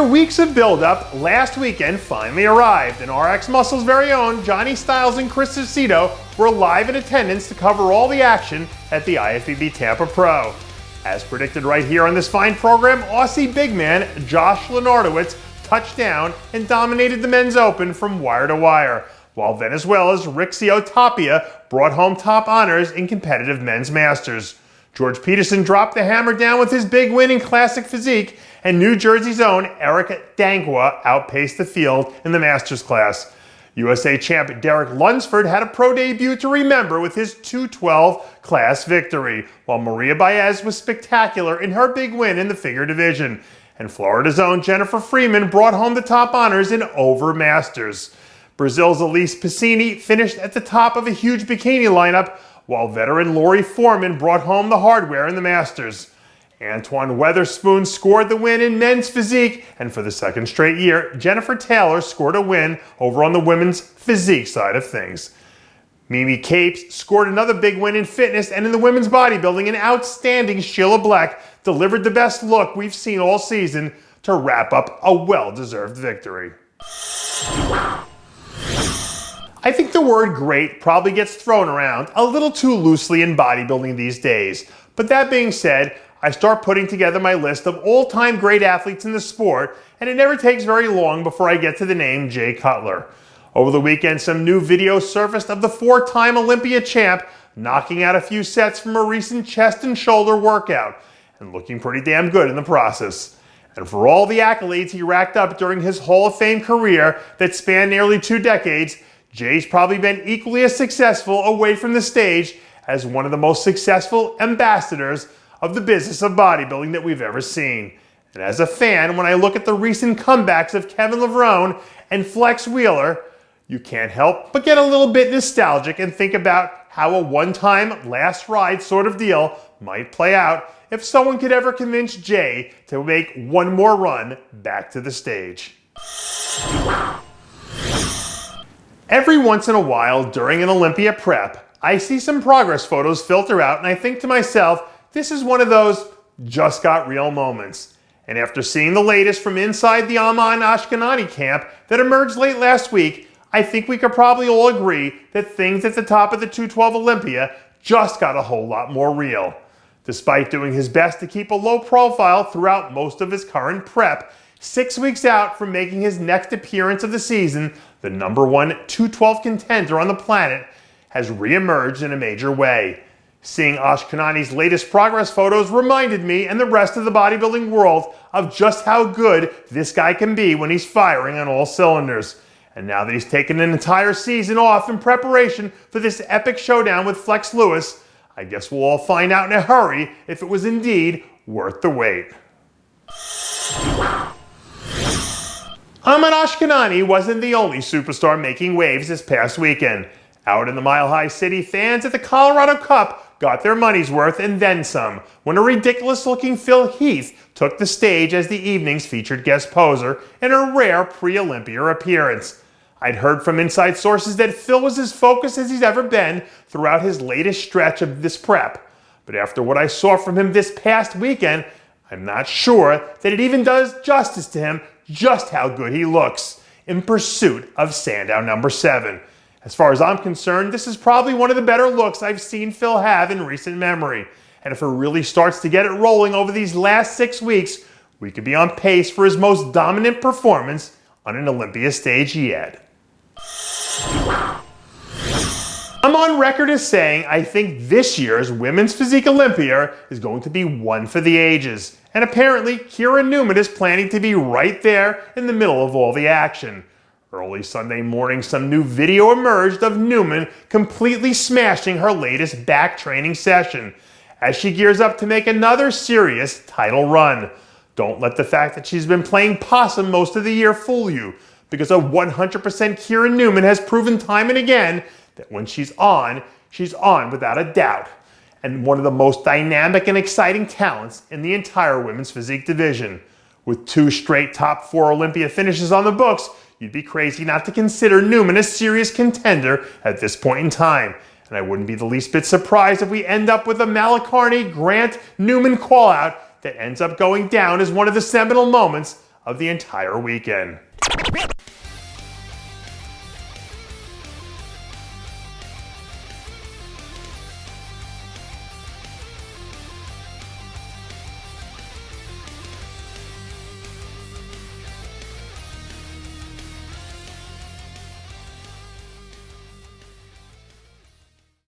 After weeks of build-up, last weekend finally arrived, and RxMuscle's very own Johnny Styles and Chris Aceto were live in attendance to cover all the action at the ISP V Tampa Pro. As predicted right here on this fine program, Aussie big man Josh Lenardowitz touched down and dominated the men's open from wire to wire, while Venezuela's Rixio Tapia brought home top honors in competitive men's masters. George Peterson dropped the hammer down with his big win in classic physique, and New Jersey's own Eric Dankwa outpaced the field in the masters class. USA champ Derek Lunsford had a pro debut to remember with his 212 class victory, while Maria Baez was spectacular in her big win in the figure division. And Florida's own Jennifer Freeman brought home the top honors in over masters. Brazil's Elise Piscini finished at the top of a huge bikini lineup, while veteran Lori Foreman brought home the hardware in the masters. Antoine Weatherspoon scored the win in men's physique, and for the second straight year, Jennifer Taylor scored a win over on the women's physique side of things. Mimi Capes scored another big win in fitness, and in the women's bodybuilding, an outstanding Sheila Black delivered the best look we've seen all season to wrap up a well-deserved victory. I think the word great probably gets thrown around a little too loosely in bodybuilding these days, but that being said, I start putting together my list of all-time great athletes in the sport, and it never takes very long before I get to the name Jay Cutler. Over the weekend, some new videos surfaced of the four-time Olympia champ knocking out a few sets from a recent chest and shoulder workout, and looking pretty damn good in the process. And for all the accolades he racked up during his Hall of Fame career that spanned nearly 2 decades, Jay's probably been equally as successful away from the stage as one of the most successful ambassadors of the business of bodybuilding that we've ever seen. And as a fan, when I look at the recent comebacks of Kevin Levrone and Flex Wheeler, you can't help but get a little bit nostalgic and think about how a one-time last ride sort of deal might play out if someone could ever convince Jay to make one more run back to the stage. Every once in a while during an Olympia prep, I see some progress photos filter out and I think to myself, this is one of those just got real moments. And after seeing the latest from inside the Amman Ashkanani camp that emerged late last week, I think we could probably all agree that things at the top of the 212 Olympia just got a whole lot more real. Despite doing his best to keep a low profile throughout most of his current prep, 6 weeks out from making his next appearance of the season, the #1 212 contender on the planet has re-emerged in a major way. Seeing Ashkanani's latest progress photos reminded me and the rest of the bodybuilding world of just how good this guy can be when he's firing on all cylinders. And now that he's taken an entire season off in preparation for this epic showdown with Flex Lewis, I guess we'll all find out in a hurry if it was indeed worth the wait. Ahmed Ashkanani wasn't the only superstar making waves this past weekend. Out in the Mile High City, fans at the Colorado Cup got their money's worth and then some when a ridiculous-looking Phil Heath took the stage as the evening's featured guest poser in a rare pre-Olympia appearance. I'd heard from inside sources that Phil was as focused as he's ever been throughout his latest stretch of this prep, but after what I saw from him this past weekend, I'm not sure that it even does justice to him just how good he looks in pursuit of Sandow #7. As far as I'm concerned, this is probably one of the better looks I've seen Phil have in recent memory. And if it really starts to get it rolling over these last 6 weeks, we could be on pace for his most dominant performance on an Olympia stage yet. I'm on record as saying I think this year's Women's Physique Olympia is going to be one for the ages. And apparently, Ciaran Newman is planning to be right there in the middle of all the action. Early Sunday morning, some new video emerged of Newman completely smashing her latest back training session as she gears up to make another serious title run. Don't let the fact that she's been playing possum most of the year fool you, because a 100% Ciaran Newman has proven time and again that when she's on without a doubt, and one of the most dynamic and exciting talents in the entire women's physique division. With 2 straight top 4 Olympia finishes on the books, you'd be crazy not to consider Newman a serious contender at this point in time. And I wouldn't be the least bit surprised if we end up with a Malacarney Grant Newman call-out that ends up going down as one of the seminal moments of the entire weekend.